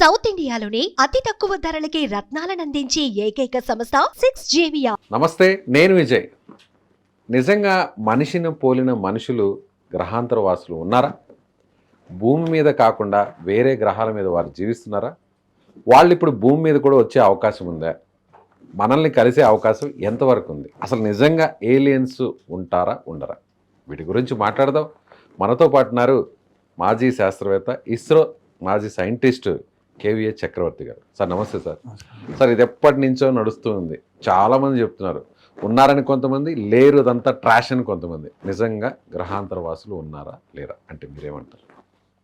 South ఇండియాలోని అతి తక్కువ ధరలకి రత్నాలను అందించే ఏకైక సంస్థ 6JVR. నమస్తే, నేను విజయ్. నిజంగా మనిషిని పోలిన మనుషులు గ్రహాంతర వాసులు ఉన్నారా? భూమి మీద కాకుండా వేరే గ్రహాల మీద వారు జీవిస్తున్నారా? వాళ్ళు ఇప్పుడు భూమి మీద కూడా వచ్చే అవకాశం ఉందా? మనల్ని కలిసే అవకాశం ఎంతవరకు ఉంది? అసలు నిజంగా ఏలియన్స్ ఉంటారా ఉండరా? వీటి గురించి మాట్లాడదాం. మనతో పాటు ఉన్నారు మాజీ శాస్త్రవేత్త, ఇస్రో మాజీ సైంటిస్ట్ కేవీఏ చక్రవర్తి గారు. సార్ నమస్తే సార్. సార్ ఇది ఎప్పటి నుంచో నడుస్తూ ఉంది. చాలామంది చెప్తున్నారు ఉన్నారని, కొంతమంది లేరు, అదంతా ట్రాష్ అని కొంతమంది. నిజంగా గ్రహాంతర వాసులు ఉన్నారా లేరా అంటే మీరేమంటారు?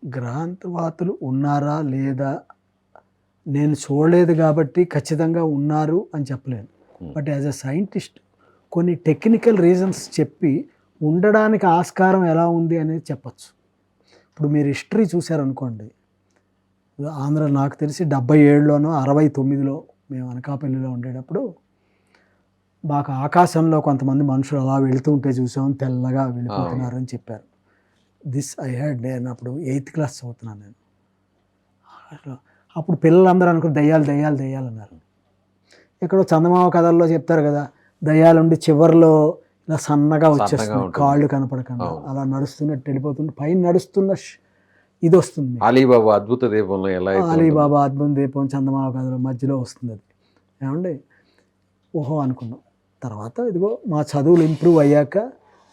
గ్రహాంతరవాసులు ఉన్నారా లేదా నేను చూడలేదు కాబట్టి ఖచ్చితంగా ఉన్నారు అని చెప్పలేను. బట్ యాజ్ అ సైంటిస్ట్ కొన్ని టెక్నికల్ రీజన్స్ చెప్పి ఉండడానికి ఆస్కారం ఎలా ఉంది అనేది చెప్పచ్చు. ఇప్పుడు మీరు హిస్టరీ చూశారనుకోండి, ఆంధ్ర నాకు తెలిసి 77లోనో 69లో మేము అనకాపల్లిలో ఉండేటప్పుడు మాకు ఆకాశంలో కొంతమంది మనుషులు అలా వెళుతూ ఉంటే చూసాం, తెల్లగా వెళ్ళిపోతున్నారు అని చెప్పారు. ఐ హ్యాడ్, నేను అప్పుడు 8th క్లాస్ చదువుతున్నాను నేను. అప్పుడు పిల్లలందరూ అనుకుని దయ్యాలు దయ్యాలు దయ్యాలు అన్నారు. ఎక్కడో చందమామ కథల్లో చెప్తారు కదా, దయ్యాలుండి చివర్లో ఇలా సన్నగా వచ్చేస్తుంది, కాళ్ళు కనపడకుండా అలా నడుస్తున్నట్టు వెళ్ళిపోతుంది, పైన నడుస్తున్న ఇది వస్తుంది. అలీబాబా అద్భుత దీపంలో ఎలా, అలీబాబా అద్భుత దీపం చందమామ కథల మధ్యలో వస్తుంది. అది ఏమండి ఓహో అనుకున్నాం. తర్వాత ఇదిగో మా చదువులు ఇంప్రూవ్ అయ్యాక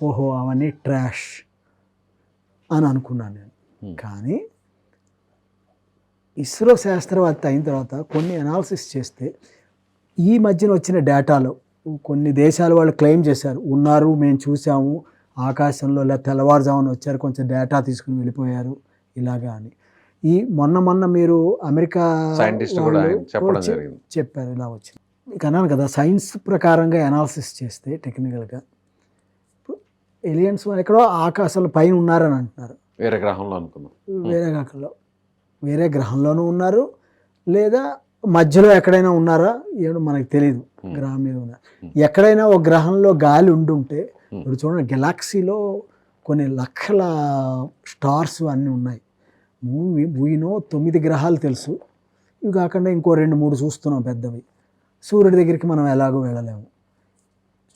ఓహో అవన్నీ ట్రాష్ అని అనుకున్నాను నేను. కానీ ఇస్రో శాస్త్రవేత్త అయిన తర్వాత కొన్ని అనాలిసిస్ చేస్తే ఈ మధ్యన వచ్చిన డేటాలో కొన్ని దేశాల వాళ్ళు క్లెయిమ్ చేశారు, ఉన్నారు, మేము చూసాము ఆకాశంలో, ఇలా తెల్లవారుజామున వచ్చారు, కొంచెం డేటా తీసుకుని వెళ్ళిపోయారు ఇలాగా అని. ఈ మొన్న మీరు అమెరికా సైంటిస్ట్ కూడా చెప్పడం జరిగింది, చెప్పారు ఇలా వచ్చింది. మీకు అన్నాను కదా, సైన్స్ ప్రకారంగా అనాలిసిస్ చేస్తే టెక్నికల్గా ఏలియన్స్ ఎక్కడో ఆకాశంలో పైన ఉన్నారని అంటున్నారు. వేరే గ్రహంలో అనుకున్నాం, వేరే గ్రహంలోనూ ఉన్నారు, లేదా మధ్యలో ఎక్కడైనా ఉన్నారా ఏమో మనకు తెలియదు. గ్రహం మీద ఉన్నారు. ఎక్కడైనా ఒక గ్రహంలో గాలి ఉండుంటే, ఇప్పుడు చూడండి గెలాక్సీలో కొన్ని లక్షల స్టార్స్ అన్నీ ఉన్నాయి. వీనో 9 గ్రహాలు తెలుసు, ఇవి కాకుండా ఇంకో 2-3 చూస్తున్నాం పెద్దవి. సూర్యుడి దగ్గరికి మనం ఎలాగో వెళ్ళలేము.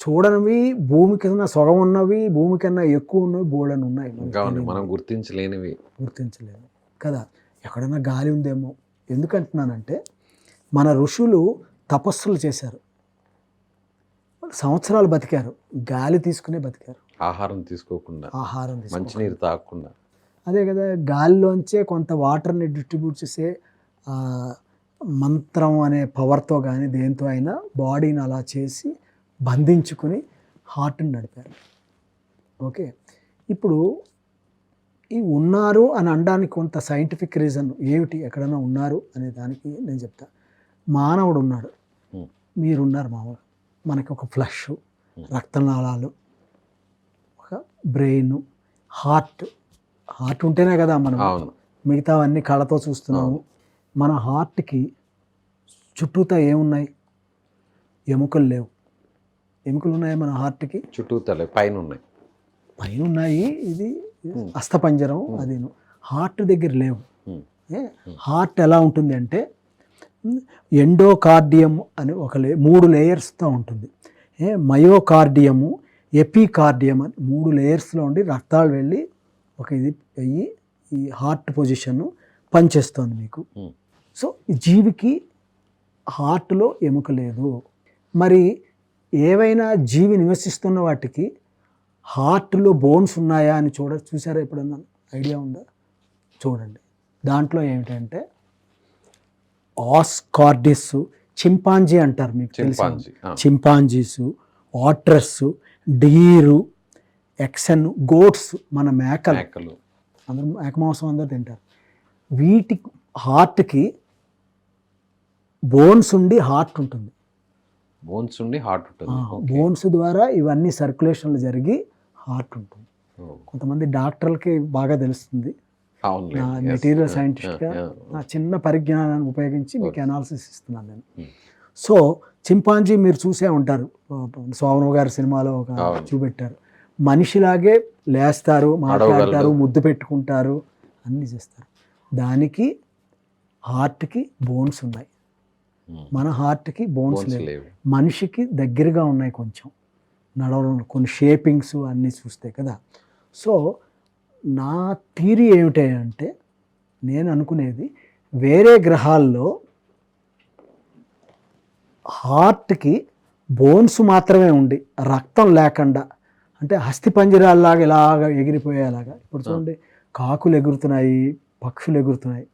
చూడనివి భూమి కన్నా సొగం ఉన్నవి, భూమి కన్నా ఎక్కువ ఉన్నవి బోల్డని ఉన్నాయి, మనం గుర్తించలేనివి, గుర్తించలేము కదా. ఎక్కడైనా గాలి ఉందేమో. ఎందుకంటున్నానంటే మన ఋషులు తపస్సులు చేశారు, సంవత్సరాలు బతికారు, గాలి తీసుకునే బతికారు, ఆహారం తీసుకోకుండా, మంచినీరు మంచినీరు తాగకుండా. అదే కదా, గాలిలోంచే కొంత వాటర్ని డిస్ట్రిబ్యూట్ చేసే మంత్రం అనే పవర్తో కానీ దేంతో అయినా బాడీని అలా చేసి బంధించుకుని హార్ట్ని నడిపారు. ఓకే, ఇప్పుడు ఈ ఉన్నారు అని అనడానికి కొంత సైంటిఫిక్ రీజన్ ఏమిటి, ఎక్కడైనా ఉన్నారు అనే దానికి నేను చెప్తా. మానవుడు ఉన్నాడు, మీరున్నారు మామూలు, మనకి ఒక ఫ్లష్, రక్తనాళాలు, ఒక బ్రెయిన్, హార్ట్ ఉంటేనే కదా మనం మిగతావన్నీ కళ్ళతో చూస్తున్నాము. మన హార్ట్కి చుట్టూతా ఏమున్నాయి? ఎముకలు లేవు. ఎముకలు ఉన్నాయి మన హార్ట్కి చుట్టూతా, పైన ఉన్నాయి. ఇది అస్థపంజరం, అది హార్ట్ దగ్గర లేవు. హార్ట్ ఎలా ఉంటుంది అంటే ఎండోకార్డియం అని ఒక 3 లేయర్స్తో ఉంటుంది. మయోకార్డియము, ఎపికార్డియం అని 3 లేయర్స్లో ఉండి రక్తాలు వెళ్ళి ఒక ఇది అయ్యి ఈ హార్ట్ పొజిషన్ పనిచేస్తుంది మీకు. సో జీవికి హార్ట్లో ఎముక లేదు. మరి ఏవైనా జీవి నివసిస్తున్న వాటికి హార్ట్లో బోన్స్ ఉన్నాయా అని చూసారా ఎప్పుడన్నా? ఐడియా ఉందా? చూడండి, దాంట్లో ఏమిటంటే ఆస్కార్డిస్, చింపాంజీ అంటారు, మీకు తెలుసు, చింపాంజీసు, ఆట్రస్, డీరు, ఎక్సన్, గోట్స్, మన మేకలు, అందరూ మేక మాంసం అందరూ తింటారు. వీటి హార్ట్కి బోన్స్ ఉండి హార్ట్ ఉంటుంది. బోన్స్ ద్వారా ఇవన్నీ సర్క్యులేషన్లు జరిగి హార్ట్ ఉంటుంది. కొంతమంది డాక్టర్లకి బాగా తెలుస్తుంది. నా మెటీరియల్ సైంటిస్ట్గా నా చిన్న పరిజ్ఞానాన్ని ఉపయోగించి మీకు అనాలిసిస్ ఇస్తున్నాను నేను. సో చింపాంజీ మీరు చూసే ఉంటారు, సోమరావు గారి సినిమాలో ఒక చూపెట్టారు, మనిషిలాగే లేస్తారు, మాట్లాడతారు, ముద్దు పెట్టుకుంటారు, అన్నీ చేస్తారు. దానికి హార్ట్కి బోన్స్ ఉన్నాయి, ఉమ్. మన హార్ట్కి బోన్స్ Bones లేవు. లేవు. మనిషికి దగ్గరగా ఉన్నాయి కొంచెం నడవడంలో కొన్ని షేపింగ్స్ అన్నీ చూస్తే కదా. సో నా థియరీ ఏమిటంటే నేను అనుకునేది వేరే గ్రహాల్లో హార్ట్కి బోన్స్ మాత్రమే ఉండి రక్తం లేకుండా, అంటే అస్థిపంజరాల్లాగా ఇలాగ ఎగిరిపోయేలాగా. ఇప్పుడు చూడండి, కాకులు ఎగురుతున్నాయి, పక్షులు ఎగురుతున్నాయి,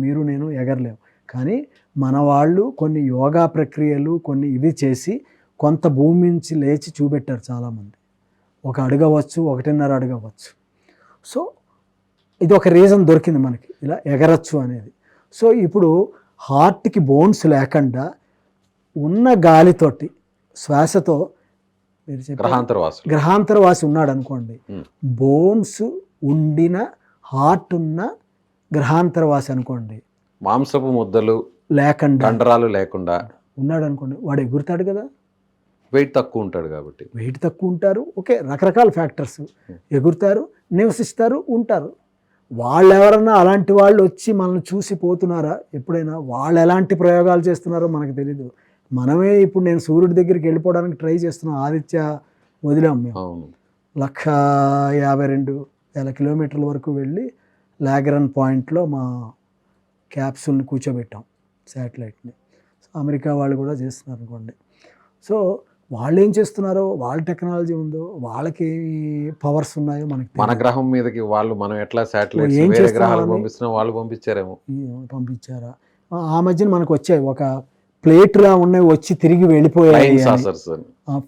మీరు నేను ఎగరలేము. కానీ మన వాళ్ళు కొన్ని యోగా ప్రక్రియలు కొన్ని ఇవి చేసి కొంత భూమి నుంచి లేచి చూపెట్టారు చాలామంది. 1 అడుగు అవ్వచ్చు, 1.5 అడుగు అవ్వచ్చు. సో ఇది ఒక రీజన్ దొరికింది మనకి ఇలా ఎగరచ్చు అనేది. సో ఇప్పుడు హార్ట్కి బోన్స్ లేకుండా ఉన్న గాలితోటి శ్వాసతో మీరు చెప్పారు గ్రహాంతరవాసి ఉన్నాడు అనుకోండి, బోన్స్ ఉండిన హార్ట్ ఉన్న గ్రహాంతరవాసి అనుకోండి, మాంసపు ముద్దలు లేకుండా కండరాలు లేకుండా ఉన్నాడు అనుకోండి, వాడు ఎగురుతాడు కదా. వెయిట్ తక్కువ ఉంటాడు కాబట్టి. వెయిట్ తక్కువ ఉంటారు, ఓకే, రకరకాల ఫ్యాక్టర్స్. ఎగురుతారు, నివసిస్తారు, ఉంటారు. వాళ్ళు ఎవరన్నా అలాంటి వాళ్ళు వచ్చి మనల్ని చూసి పోతున్నారా ఎప్పుడైనా? వాళ్ళు ఎలాంటి ప్రయోగాలు చేస్తున్నారో మనకు తెలీదు. మనమే ఇప్పుడు నేను సూర్యుడి దగ్గరికి వెళ్ళిపోవడానికి ట్రై చేస్తున్నాం. ఆదిత్య వదిలాం మేము. 152,000 కిలోమీటర్ల వరకు వెళ్ళి లాగ్రాన్ పాయింట్లో మా క్యాప్సూల్ని కూర్చోబెట్టాం, శాటిలైట్ని. అమెరికా వాళ్ళు కూడా చేస్తున్నారు అనుకోండి. సో వాళ్ళు ఏం చేస్తున్నారో, వాళ్ళ టెక్నాలజీ ఉందో, వాళ్ళకి పవర్స్ ఉన్నాయో మనకి మన గ్రహం మీదకి వాళ్ళు మనం ఎట్లా శాటిలైట్స్ ఏం వేరే గ్రహాలు చేస్తున్నామని పంపిస్తున్నాం, వాళ్ళు పంపించారేమో. పంపించారా? ఆ మధ్యన మనకు వచ్చాయి, ఒక ప్లేట్లా ఉన్నాయి, వచ్చి తిరిగి వెళ్ళిపోయాయి,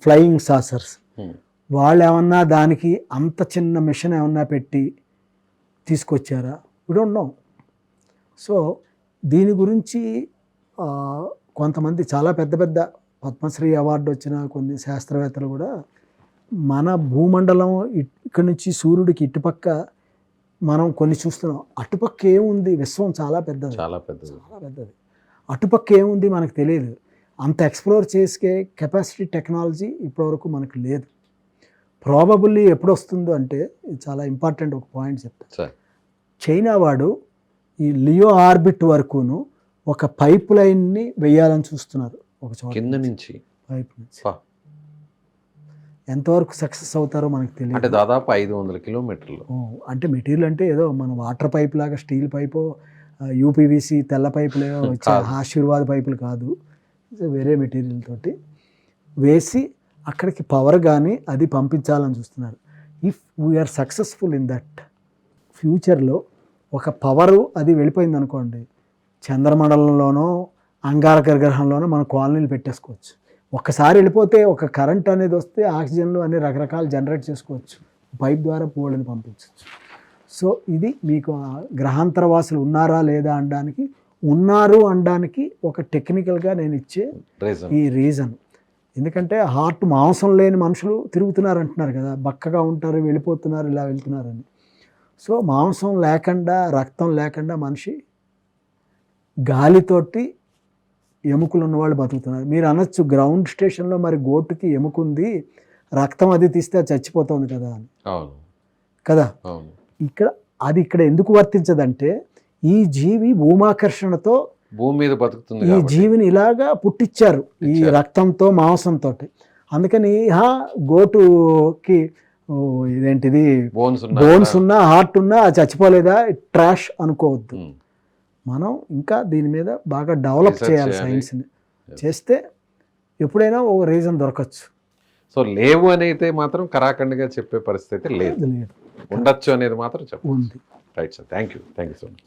ఫ్లయింగ్ సాసర్స్. వాళ్ళు ఏమన్నా దానికి అంత చిన్న మిషన్ ఏమన్నా పెట్టి తీసుకొచ్చారా? We don't know. సో దీని గురించి కొంతమంది చాలా పెద్ద పెద్ద పద్మశ్రీ అవార్డు వచ్చిన కొన్ని శాస్త్రవేత్తలు కూడా మన భూమండలం ఇక్కడి నుంచి సూర్యుడికి ఇటుపక్క మనం కొన్ని చూస్తున్నాం, అటుపక్క ఏముంది, విశ్వం చాలా పెద్దది, చాలా పెద్దది. అటుపక్క ఏముంది మనకు తెలియదు. అంత ఎక్స్ప్లోర్ చేసే కెపాసిటీ టెక్నాలజీ ఇప్పటివరకు మనకు లేదు. ప్రాబబుల్లీ ఎప్పుడు వస్తుందో అంటే, ఇది చాలా ఇంపార్టెంట్ ఒక పాయింట్ చెప్తాను. చైనా వాడు ఈ లియో ఆర్బిట్ వరకును ఒక పైప్ లైన్ని వెయ్యాలని చూస్తున్నారు, ఒక చోట కింద నుంచి పైప్ నుంచి. ఎంతవరకు సక్సెస్ అవుతారో మనకు తెలియదు. అంటే దాదాపు 500 కిలోమీటర్లు. అంటే మెటీరియల్ అంటే ఏదో మన వాటర్ పైప్ లాగా స్టీల్ పైపు, యూపీవీసీ తెల్ల పైపులు ఆశీర్వాద పైపులు కాదు, వేరే మెటీరియల్ తోటి వేసి అక్కడికి పవర్ కానీ అది పంపించాలని చూస్తున్నారు. If we are successful in that, ఫ్యూచర్లో ఒక పవరు అది వెళ్ళిపోయింది అనుకోండి, చంద్రమండలంలోనో అంగారక గ్రహంలోనో మన కాలనీలు పెట్టేసుకోవచ్చు. ఒక్కసారి వెళ్ళిపోతే ఒక కరెంట్ అనేది వస్తే ఆక్సిజన్లు అన్ని రకరకాలు జనరేట్ చేసుకోవచ్చు, పైప్ ద్వారా పోళ్ళని పంపించవచ్చు. సో ఇది మీకు గ్రహాంతరవాసులు ఉన్నారా లేదా అనడానికి, ఉన్నారు అనడానికి ఒక టెక్నికల్గా నేను ఇచ్చే ఈ రీజన్. ఎందుకంటే హార్ట్ మాంసం లేని మనుషులు తిరుగుతున్నారు అంటున్నారు కదా, బక్కగా ఉంటారు, వెళ్ళిపోతున్నారు, ఇలా వెళ్తున్నారని. సో మాంసం లేకుండా, రక్తం లేకుండా మనిషి గాలితోటి ఎముకలు ఉన్నవాళ్ళు బతుకుతున్నారు. మీరు అనొచ్చు గ్రౌండ్ స్టేషన్లో మరి గోటుకి ఎముకుంది, రక్తం అది తీస్తే అది చచ్చిపోతుంది కదా అని. కదా, ఇక్కడ ఎందుకు వర్తించదంటే, ఈ జీవి భూమాకర్షణతో భూమి మీద బతుకుతుంది, ఈ జీవిని ఇలాగా పుట్టించారు ఈ రక్తంతో మాంసంతో. అందుకని గోటుకి ఇదేంటిది బోన్స్ ఉన్నా హార్ట్ ఉన్నా చచ్చిపోలేదా, ట్రాష్ అనుకోవద్దు. మనం ఇంకా దీని మీద బాగా డెవలప్ చేయాలి, సైన్స్ని చేస్తే ఎప్పుడైనా ఒక రీజన్ దొరకచ్చు. సో లేవు అని అయితే మాత్రం కరాఖండిగా చెప్పే పరిస్థితి లేదు, ఉండొచ్చు అనేది మాత్రం చెప్పండి. Right sir, thank you so much.